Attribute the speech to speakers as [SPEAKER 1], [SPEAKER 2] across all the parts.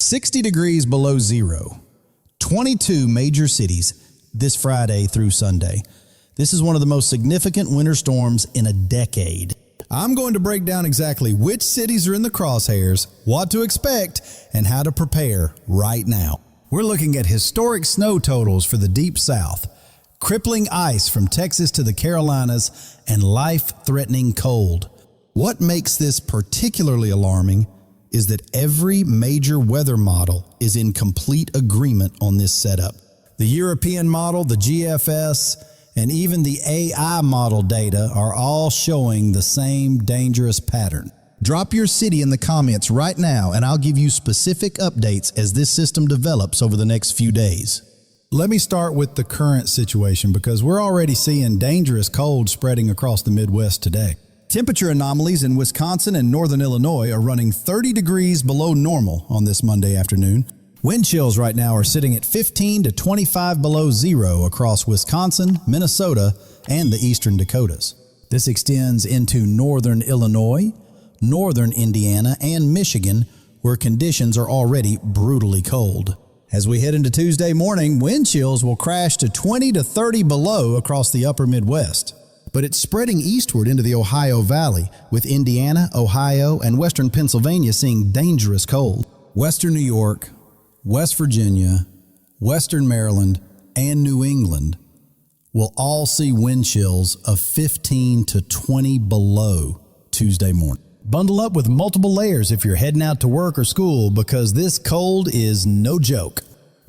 [SPEAKER 1] 60 degrees below zero. 22 major cities this Friday through Sunday. This is one of the most significant winter storms in a decade. I'm going to break down exactly which cities are in the crosshairs, what to expect, and how to prepare right now. We're looking at historic snow totals for the Deep South, crippling ice from Texas to the Carolinas, and life-threatening cold. What makes this particularly alarming is that every major weather model is in complete agreement on this setup. The European model, the GFS, and even the AI model data are all showing the same dangerous pattern. Drop your city in the comments right now and I'll give you specific updates as this system develops over the next few days. Let me start with the current situation because we're already seeing dangerous cold spreading across the Midwest today. Temperature anomalies in Wisconsin and northern Illinois are running 30 degrees below normal on this Monday afternoon. Wind chills right now are sitting at 15 to 25 below zero across Wisconsin, Minnesota, and the eastern Dakotas. This extends into northern Illinois, northern Indiana, and Michigan, where conditions are already brutally cold. As we head into Tuesday morning, wind chills will crash to 20 to 30 below across the upper Midwest. But it's spreading eastward into the Ohio Valley, with Indiana, Ohio, and western Pennsylvania seeing dangerous cold. Western New York, West Virginia, Western Maryland, and New England will all see wind chills of 15 to 20 below Tuesday morning. Bundle up with multiple layers if you're heading out to work or school because this cold is no joke.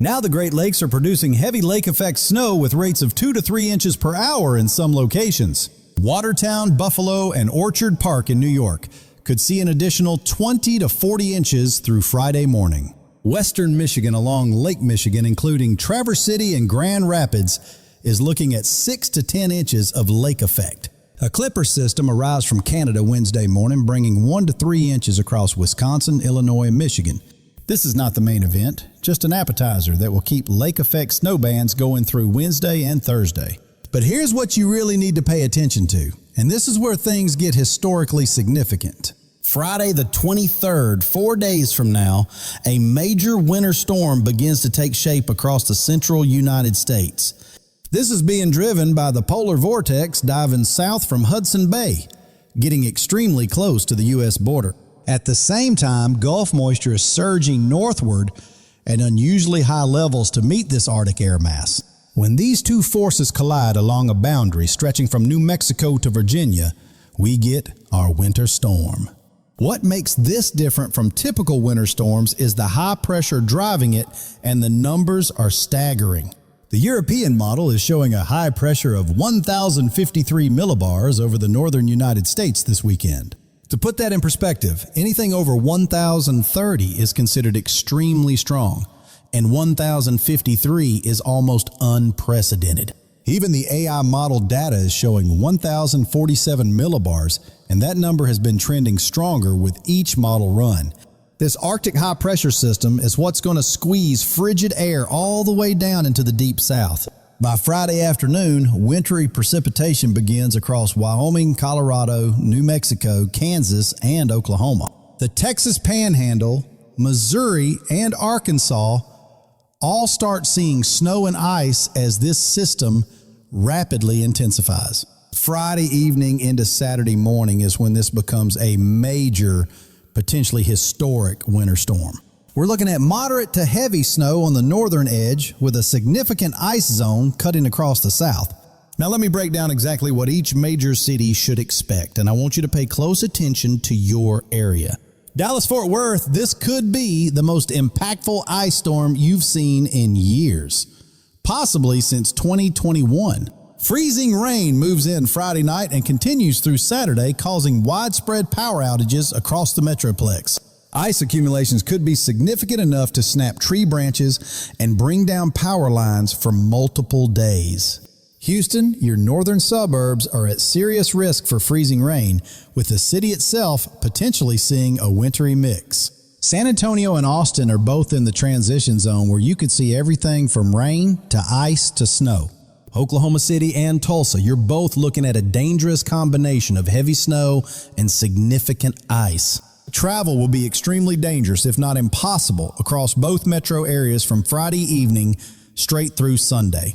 [SPEAKER 1] Now the Great Lakes are producing heavy lake effect snow with rates of 2 to 3 inches per hour in some locations. Watertown, Buffalo, and Orchard Park in New York could see an additional 20 to 40 inches through Friday morning. Western Michigan along Lake Michigan, including Traverse City and Grand Rapids, is looking at 6 to 10 inches of lake effect. A clipper system arrives from Canada Wednesday morning, bringing 1 to 3 inches across Wisconsin, Illinois, and Michigan. This is not the main event, just an appetizer that will keep lake effect snow bands going through Wednesday and Thursday. But here's what you really need to pay attention to, and this is where things get historically significant. Friday the 23rd, 4 days from now, a major winter storm begins to take shape across the central United States. This is being driven by the polar vortex diving south from Hudson Bay, getting extremely close to the U.S. border. At the same time, Gulf moisture is surging northward at unusually high levels to meet this Arctic air mass. When these two forces collide along a boundary stretching from New Mexico to Virginia, we get our winter storm. What makes this different from typical winter storms is the high pressure driving it, and the numbers are staggering. The European model is showing a high pressure of 1,053 millibars over the northern United States this weekend. To put that in perspective, anything over 1,030 is considered extremely strong, and 1,053 is almost unprecedented. Even the AI model data is showing 1,047 millibars, and that number has been trending stronger with each model run. This Arctic high-pressure system is what's going to squeeze frigid air all the way down into the Deep South. By Friday afternoon, wintry precipitation begins across Wyoming, Colorado, New Mexico, Kansas, and Oklahoma. The Texas Panhandle, Missouri, and Arkansas all start seeing snow and ice as this system rapidly intensifies. Friday evening into Saturday morning is when this becomes a major, potentially historic winter storm. We're looking at moderate to heavy snow on the northern edge with a significant ice zone cutting across the south. Now let me break down exactly what each major city should expect, and I want you to pay close attention to your area. Dallas-Fort Worth, this could be the most impactful ice storm you've seen in years, possibly since 2021. Freezing rain moves in Friday night and continues through Saturday, causing widespread power outages across the Metroplex. Ice accumulations could be significant enough to snap tree branches and bring down power lines for multiple days. Houston, your northern suburbs are at serious risk for freezing rain, with the city itself potentially seeing a wintry mix. San Antonio and Austin are both in the transition zone where you could see everything from rain to ice to snow. Oklahoma City and Tulsa, you're both looking at a dangerous combination of heavy snow and significant ice. Travel will be extremely dangerous, if not impossible, across both metro areas from Friday evening straight through Sunday.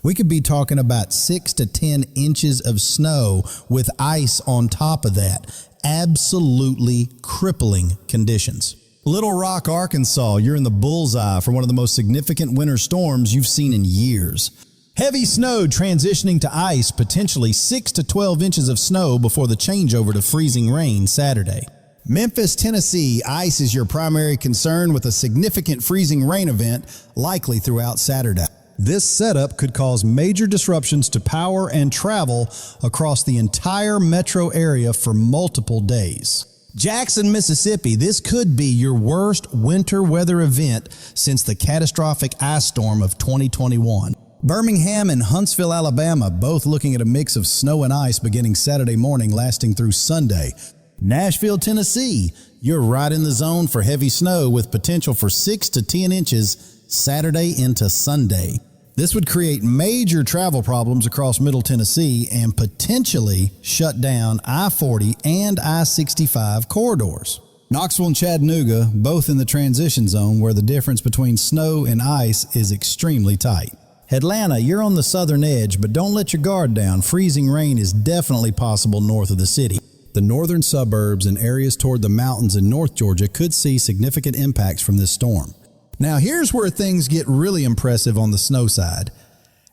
[SPEAKER 1] We could be talking about 6 to 10 inches of snow with ice on top of that. Absolutely crippling conditions. Little Rock, Arkansas, you're in the bullseye for one of the most significant winter storms you've seen in years. Heavy snow transitioning to ice, potentially 6 to 12 inches of snow before the changeover to freezing rain Saturday. Memphis, Tennessee, ice is your primary concern with a significant freezing rain event likely throughout Saturday. This setup could cause major disruptions to power and travel across the entire metro area for multiple days. Jackson, Mississippi, this could be your worst winter weather event since the catastrophic ice storm of 2021. Birmingham and Huntsville, Alabama, both looking at a mix of snow and ice beginning Saturday morning lasting through Sunday. Nashville, Tennessee, you're right in the zone for heavy snow with potential for 6 to 10 inches Saturday into Sunday. This would create major travel problems across Middle Tennessee and potentially shut down I-40 and I-65 corridors. Knoxville and Chattanooga, both in the transition zone where the difference between snow and ice is extremely tight. Atlanta, you're on the southern edge, but don't let your guard down. Freezing rain is definitely possible north of the city. The northern suburbs and areas toward the mountains in North Georgia could see significant impacts from this storm. Now here's where things get really impressive on the snow side,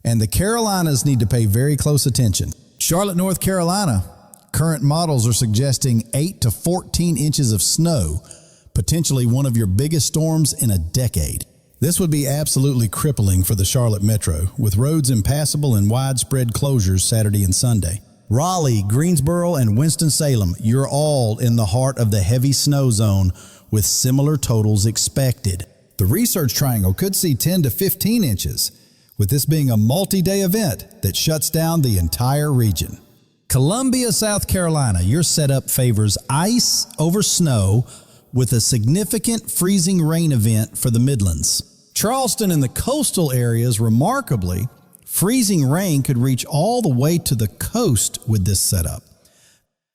[SPEAKER 1] and the Carolinas need to pay very close attention. Charlotte, North Carolina, current models are suggesting 8 to 14 inches of snow, potentially one of your biggest storms in a decade. This would be absolutely crippling for the Charlotte metro, with roads impassable and widespread closures Saturday and Sunday. Raleigh, Greensboro, and Winston-Salem, you're all in the heart of the heavy snow zone with similar totals expected. The Research Triangle could see 10 to 15 inches, with this being a multi-day event that shuts down the entire region. Columbia, South Carolina, your setup favors ice over snow with a significant freezing rain event for the Midlands. Charleston and the coastal areas, remarkably, freezing rain could reach all the way to the coast with this setup.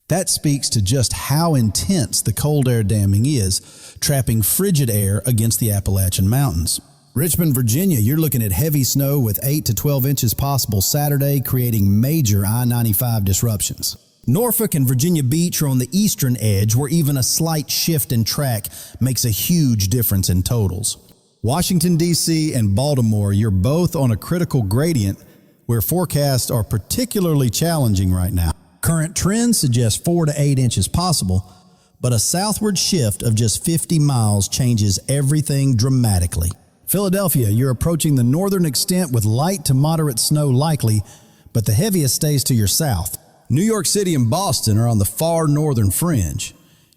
[SPEAKER 1] That speaks to just how intense the cold air damming is, trapping frigid air against the Appalachian Mountains. Richmond, Virginia, you're looking at heavy snow with 8 to 12 inches possible Saturday, creating major I-95 disruptions. Norfolk and Virginia Beach are on the eastern edge, where even a slight shift in track makes a huge difference in totals. Washington, D.C. and Baltimore, you're both on a critical gradient where forecasts are particularly challenging right now. Current trends suggest 4 to 8 inches possible, but a southward shift of just 50 miles changes everything dramatically. Philadelphia, you're approaching the northern extent with light to moderate snow likely, but the heaviest stays to your south. New York City and Boston are on the far northern fringe.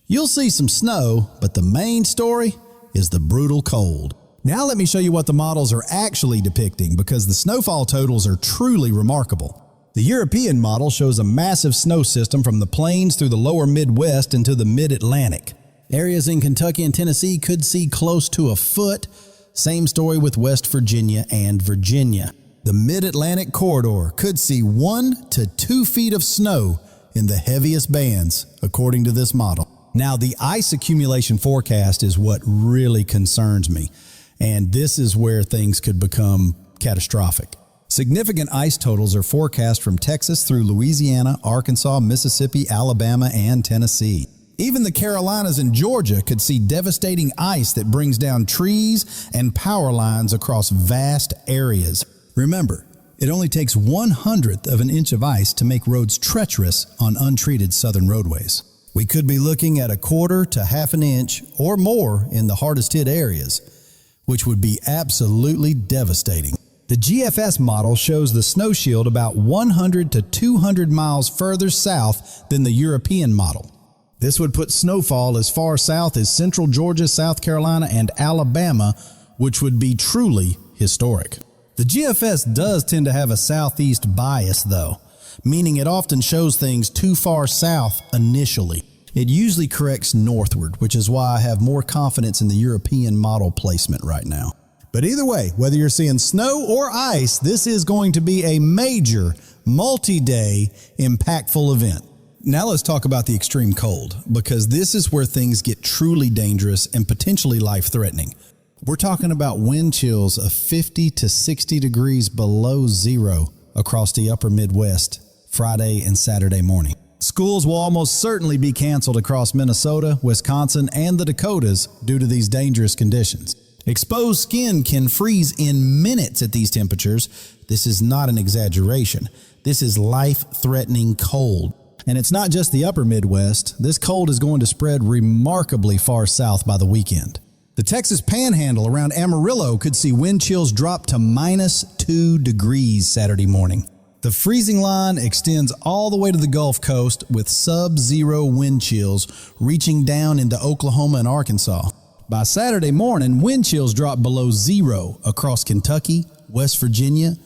[SPEAKER 1] You'll see some snow, but the main story is the brutal cold. Now let me show you what the models are actually depicting, because the snowfall totals are truly remarkable. The European model shows a massive snow system from the plains through the lower Midwest into the mid-Atlantic. Areas in Kentucky and Tennessee could see close to a foot. Same story with West Virginia and Virginia. The Mid-Atlantic corridor could see 1 to 2 feet of snow in the heaviest bands, according to this model. Now, the ice accumulation forecast is what really concerns me, and this is where things could become catastrophic. Significant ice totals are forecast from Texas through Louisiana, Arkansas, Mississippi, Alabama, and Tennessee. Even the Carolinas and Georgia could see devastating ice that brings down trees and power lines across vast areas. Remember, it only takes 1/100th of an inch of ice to make roads treacherous on untreated southern roadways. We could be looking at 1/4 to 1/2 inch or more in the hardest hit areas, which would be absolutely devastating. The GFS model shows the snow shield about 100 to 200 miles further south than the European model. This would put snowfall as far south as central Georgia, South Carolina, and Alabama, which would be truly historic. The GFS does tend to have a southeast bias, though, meaning it often shows things too far south initially. It usually corrects northward, which is why I have more confidence in the European model placement right now. But either way, whether you're seeing snow or ice, this is going to be a major, multi-day, impactful event. Now let's talk about the extreme cold, because this is where things get truly dangerous and potentially life-threatening. We're talking about wind chills of 50 to 60 degrees below zero across the upper Midwest Friday and Saturday morning. Schools will almost certainly be canceled across Minnesota, Wisconsin, and the Dakotas due to these dangerous conditions. Exposed skin can freeze in minutes at these temperatures. This is not an exaggeration. This is life-threatening cold. And it's not just the upper Midwest. This cold is going to spread remarkably far south by the weekend. The Texas Panhandle around Amarillo could see wind chills drop to -2 degrees Saturday morning. The freezing line extends all the way to the Gulf Coast with sub-zero wind chills reaching down into Oklahoma and Arkansas. By Saturday morning, wind chills drop below zero across Kentucky, West Virginia,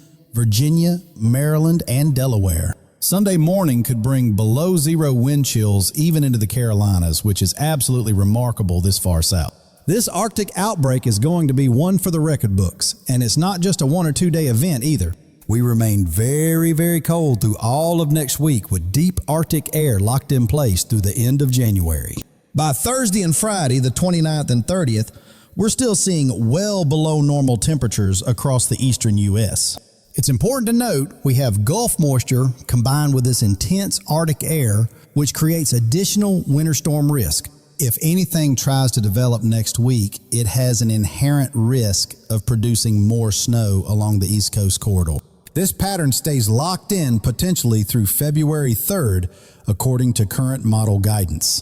[SPEAKER 1] Maryland, and Delaware. Sunday morning could bring below zero wind chills even into the Carolinas, which is absolutely remarkable this far south. This Arctic outbreak is going to be one for the record books, and it's not just a 1 or 2 day event either. We remain very, very cold through all of next week with deep Arctic air locked in place through the end of January. By Thursday and Friday, the 29th and 30th, we're still seeing well below normal temperatures across the eastern U.S. It's important to note we have Gulf moisture combined with this intense Arctic air, which creates additional winter storm risk. If anything tries to develop next week, it has an inherent risk of producing more snow along the East Coast corridor. This pattern stays locked in potentially through February 3rd, according to current model guidance.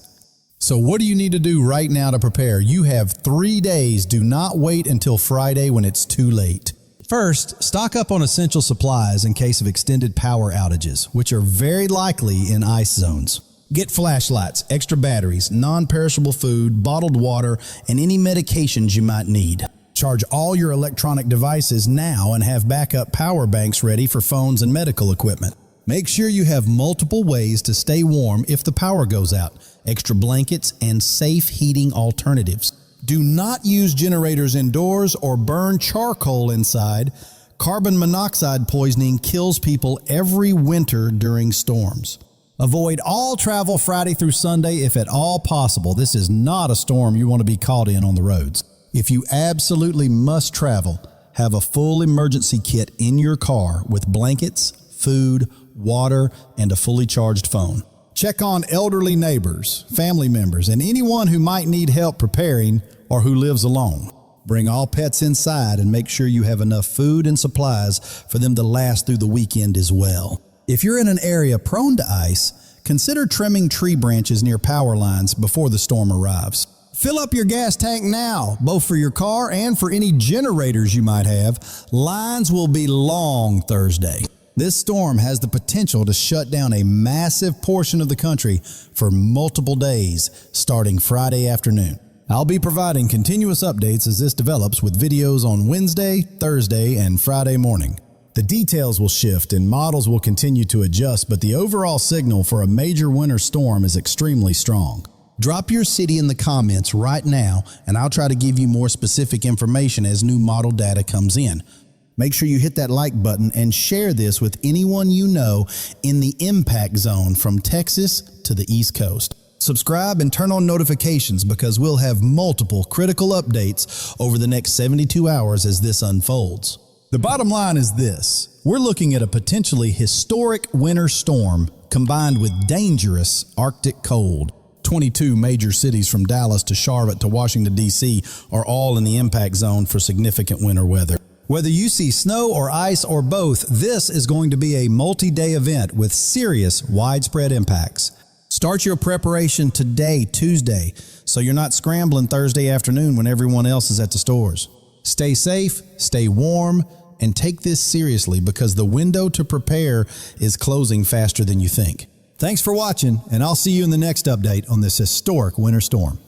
[SPEAKER 1] So what do you need to do right now to prepare? You have 3 days. Do not wait until Friday when it's too late. First, stock up on essential supplies in case of extended power outages, which are very likely in ice zones. Get flashlights, extra batteries, non-perishable food, bottled water, and any medications you might need. Charge all your electronic devices now and have backup power banks ready for phones and medical equipment. Make sure you have multiple ways to stay warm if the power goes out, extra blankets, and safe heating alternatives. Do not use generators indoors or burn charcoal inside. Carbon monoxide poisoning kills people every winter during storms. Avoid all travel Friday through Sunday if at all possible. This is not a storm you want to be caught in on the roads. If you absolutely must travel, have a full emergency kit in your car with blankets, food, water, and a fully charged phone. Check on elderly neighbors, family members, and anyone who might need help preparing or who lives alone. Bring all pets inside and make sure you have enough food and supplies for them to last through the weekend as well. If you're in an area prone to ice, consider trimming tree branches near power lines before the storm arrives. Fill up your gas tank now, both for your car and for any generators you might have. Lines will be long Thursday. This storm has the potential to shut down a massive portion of the country for multiple days, starting Friday afternoon. I'll be providing continuous updates as this develops with videos on Wednesday, Thursday, and Friday morning. The details will shift and models will continue to adjust, but the overall signal for a major winter storm is extremely strong. Drop your city in the comments right now, and I'll try to give you more specific information as new model data comes in. Make sure you hit that like button and share this with anyone you know in the impact zone from Texas to the East Coast. Subscribe and turn on notifications because we'll have multiple critical updates over the next 72 hours as this unfolds. The bottom line is this: we're looking at a potentially historic winter storm combined with dangerous Arctic cold. 22 major cities from Dallas to Charlotte to Washington, D.C. are all in the impact zone for significant winter weather. Whether you see snow or ice or both, this is going to be a multi-day event with serious widespread impacts. Start your preparation today, Tuesday, so you're not scrambling Thursday afternoon when everyone else is at the stores. Stay safe, stay warm, and take this seriously because the window to prepare is closing faster than you think. Thanks for watching, and I'll see you in the next update on this historic winter storm.